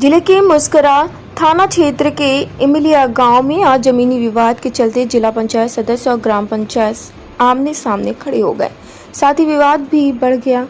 जिले के मुस्करा थाना क्षेत्र के इमलिया गांव में आज जमीनी विवाद के चलते जिला पंचायत सदस्य और ग्राम पंचायत आमने सामने खड़े हो गए। साथ ही विवाद भी बढ़ गया।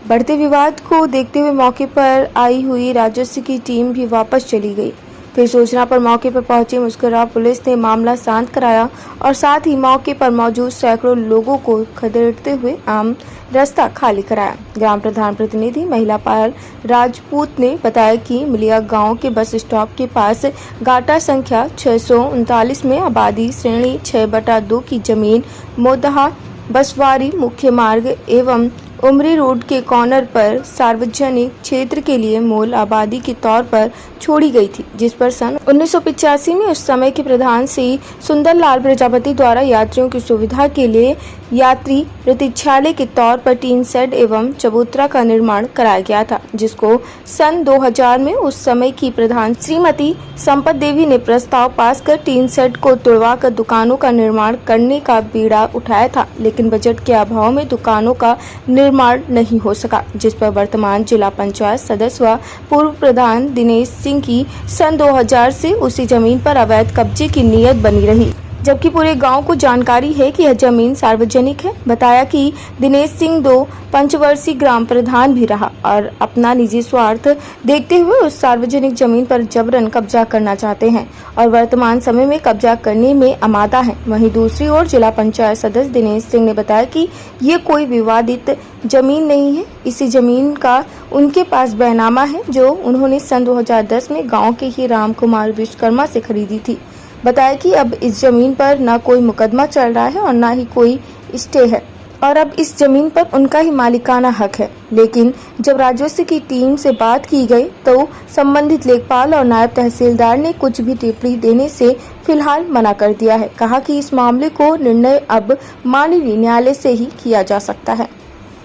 बढ़ते विवाद को देखते हुए मौके पर आई हुई राजस्व की टीम भी वापस चली गई। फिर सूचना पर मौके पर पहुंची मुस्करा पुलिस ने मामला शांत कराया और साथ ही मौके पर मौजूद सैकड़ों लोगों को खदेड़ते हुए आम रास्ता खाली कराया। ग्राम प्रधान प्रतिनिधि महिला पाल राजपूत ने बताया कि मिलिया गांव के बस स्टॉप के पास गाटा संख्या 639 में आबादी श्रेणी 6/2 की जमीन मोदहा बसवारी मुख्य मार्ग एवं उमरी रोड के कॉर्नर पर सार्वजनिक क्षेत्र के लिए मूल आबादी के तौर पर छोड़ी गई थी, जिस पर सन 1985 में उस समय के प्रधान श्री सुंदरलाल प्रजापति द्वारा यात्रियों की सुविधा के लिए यात्री प्रतीक्षालय के तौर पर टीन शेड एवं चबूतरा का निर्माण कराया गया था, जिसको सन 2000 में उस समय की प्रधान श्रीमती संपत देवी ने प्रस्ताव पास कर टीन शेड को तुड़वाकर दुकानों का निर्माण करने का बीड़ा उठाया था, लेकिन बजट के अभाव में दुकानों का निर्माण नहीं हो सका, जिस पर वर्तमान जिला पंचायत सदस्य व पूर्व प्रधान दिनेश सिंह की सन 2000 से उसी जमीन पर अवैध कब्जे की नीयत बनी रही, जबकि पूरे गांव को जानकारी है कि यह जमीन सार्वजनिक है। बताया कि दिनेश सिंह 2 पंचवर्षीय ग्राम प्रधान भी रहा और अपना निजी स्वार्थ देखते हुए उस सार्वजनिक जमीन पर जबरन कब्जा करना चाहते हैं और वर्तमान समय में कब्जा करने में आमादा है। वहीं दूसरी ओर जिला पंचायत सदस्य दिनेश सिंह ने बताया कि ये कोई विवादित जमीन नहीं है। इसी जमीन का उनके पास बैनामा है जो उन्होंने सन 2010 में गाँव के ही राम कुमार विश्वकर्मा से खरीदी थी। बताया कि अब इस जमीन पर न कोई मुकदमा चल रहा है और न ही कोई स्टे है और अब इस जमीन पर उनका ही मालिकाना हक है, लेकिन जब राजस्व की टीम से बात की गई तो संबंधित लेखपाल और नायब तहसीलदार ने कुछ भी टिप्पणी देने से फिलहाल मना कर दिया है। कहा कि इस मामले को निर्णय अब माननीय न्यायालय से ही किया जा सकता है।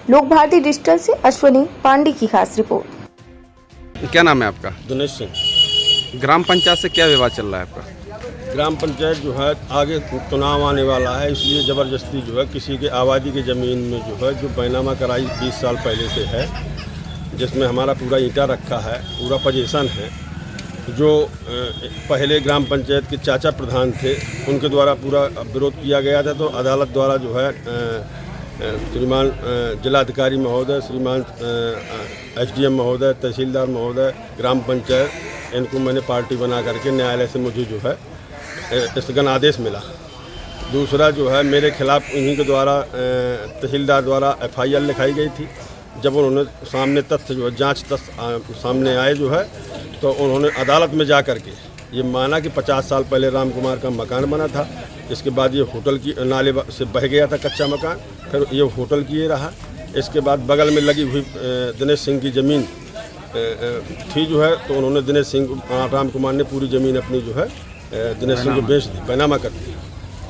लोक भारती डिजिटल से अश्विनी पांडे की खास रिपोर्ट। क्या नाम है आपका? दिनेश सिंह। ग्राम पंचायत से क्या विवाद चल रहा है आपका? ग्राम पंचायत जो है आगे चुनाव आने वाला है, इसलिए ज़बरदस्ती जो है किसी के आबादी की ज़मीन में जो है जो बैनामा कराई 20 साल पहले से है, जिसमें हमारा पूरा ईंटा रखा है, पूरा पोजीशन है। जो पहले ग्राम पंचायत के चाचा प्रधान थे उनके द्वारा पूरा विरोध किया गया था, तो अदालत द्वारा जो है श्रीमान जिलाधिकारी महोदय, श्रीमान SDM महोदय, तहसीलदार महोदय, ग्राम पंचायत, इनको मैंने पार्टी बना करके न्यायालय से मुझे जो है स्थगन आदेश मिला। दूसरा जो है मेरे खिलाफ उन्हीं के द्वारा तहसीलदार द्वारा FIR लिखाई गई थी। जब उन्होंने सामने तथ्य जो है जांच तथ्य सामने आए जो है, तो उन्होंने अदालत में जा कर के ये माना कि 50 साल पहले राम कुमार का मकान बना था, इसके बाद ये होटल की नाले से बह गया था कच्चा मकान, फिर ये होटल की ये रहा। इसके बाद बगल में लगी हुई दिनेश सिंह की ज़मीन थी जो है, तो उन्होंने दिनेश सिंह राम कुमार ने पूरी ज़मीन अपनी जो है दिनेश सिंह को बेच दी, बैनामा कर दी।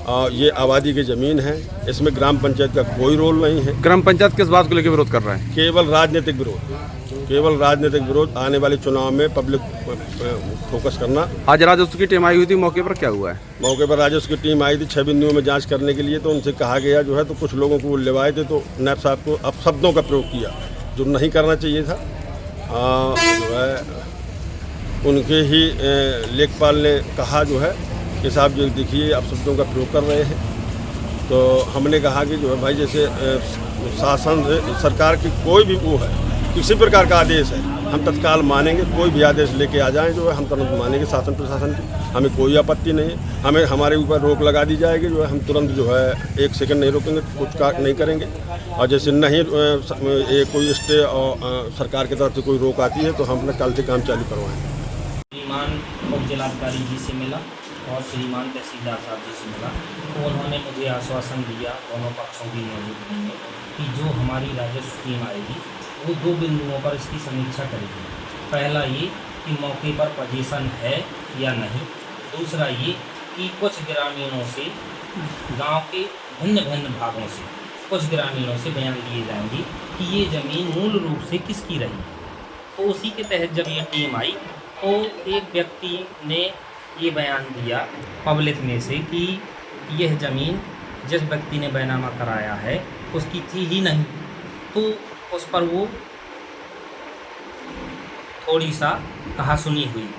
और ये आबादी की ज़मीन है, इसमें ग्राम पंचायत का कोई रोल नहीं है। ग्राम पंचायत किस बात को लेकर विरोध कर रहा है? केवल राजनीतिक विरोध, केवल राजनीतिक विरोध। आने वाले चुनाव में पब्लिक फोकस करना। आज राजस्व की टीम आई हुई थी, मौके पर क्या हुआ है? मौके पर राजस्व की टीम आई थी 6 बिंदुओं में जांच करने के लिए, तो उनसे कहा गया जो है, तो कुछ लोगों को वो लेवाए थे, तो नायब साहब को अपशब्दों का प्रयोग किया जो नहीं करना चाहिए था। जो है उनके ही लेखपाल ने कहा जो है कि साहब जो देखिए अपशब्दों का प्रयोग कर रहे हैं। तो हमने कहा कि जो है भाई जैसे शासन सरकार की कोई भी वो है, किसी प्रकार का आदेश है हम तत्काल मानेंगे। कोई भी आदेश लेके आ जाएं जो है हम तुरंत मानेंगे। शासन प्रशासन की हमें कोई आपत्ति नहीं है। हमें हमारे ऊपर रोक लगा दी जाएगी जो है, हम तुरंत जो है 1 सेकंड नहीं रोकेंगे, कुछ कार्य नहीं करेंगे। और जैसे नहीं कोई स्टे और सरकार की तरफ से कोई रोक आती है तो हम अपना कल से काम चालू करवाएंगे। श्रीमान उप जिलाधिकारी जी से मिला और श्रीमान तहसीलदार साहब जी से मिला, तो उन्होंने मुझे आश्वासन दिया, दोनों पक्षों की मौजूदगी में, कि जो हमारी राजस्व टीम आएगी वो 2 बिंदुओं पर इसकी समीक्षा करेगी। पहला ये कि मौके पर पोजीशन है या नहीं। दूसरा ये कि कुछ ग्रामीणों से, गांव के भिन्न भिन्न भागों से कुछ ग्रामीणों से बयान लिए जाएंगे कि ये ज़मीन मूल रूप से किसकी रही है। तो उसी के तहत जब ये टीम आई तो एक व्यक्ति ने ये बयान दिया पब्लिक में से कि यह ज़मीन जिस व्यक्ति ने बैनामा कराया है उसकी थी ही नहीं। तो उस पर वो थोड़ी सा कहासुनी हुई।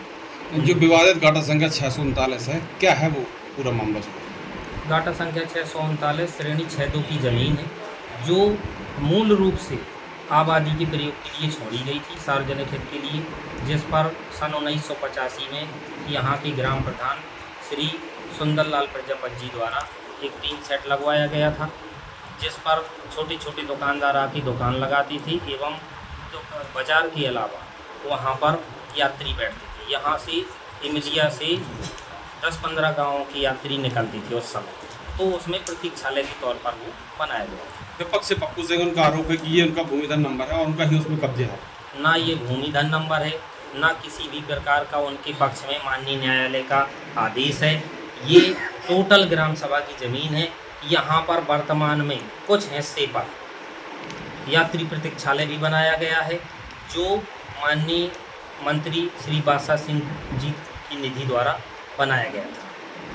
जो विवादित गाटा संख्या 639 है, क्या है वो पूरा मामला उसमें? गाटा संख्या 639 श्रेणी 6-2 की ज़मीन है, जो मूल रूप से आबादी के प्रयोग के लिए छोड़ी गई थी, सार्वजनिक हित के लिए, जिस पर सन 1985 में यहाँ के ग्राम प्रधान श्री सुंदरलाल प्रजापति जी द्वारा एक टीन सेट लगवाया गया था, जिस पर छोटे छोटे दुकानदार आके दुकान लगाती थी एवं बाज़ार के अलावा वहाँ पर यात्री बैठते थे। यहाँ से इमिलिया से 10-15 गाँवों की यात्री निकलती थी उस समय, तो उसमें प्रतीक्षालय के तौर पर वो बनाया गया था। विपक्ष से पप्पू सिंह उनका आरोप है कि ये उनका भूमिधन नंबर है और उनका ही उसमें कब्जे है। ना ये भूमिधन नंबर है, ना किसी भी प्रकार का उनके पक्ष में माननीय न्यायालय का आदेश है। ये टोटल ग्राम सभा की ज़मीन है। यहाँ पर वर्तमान में कुछ हिस्से पर यात्री प्रतीक्षालय भी बनाया गया है, जो माननीय मंत्री श्री बादशाह सिंह जी की निधि द्वारा बनाया गया था।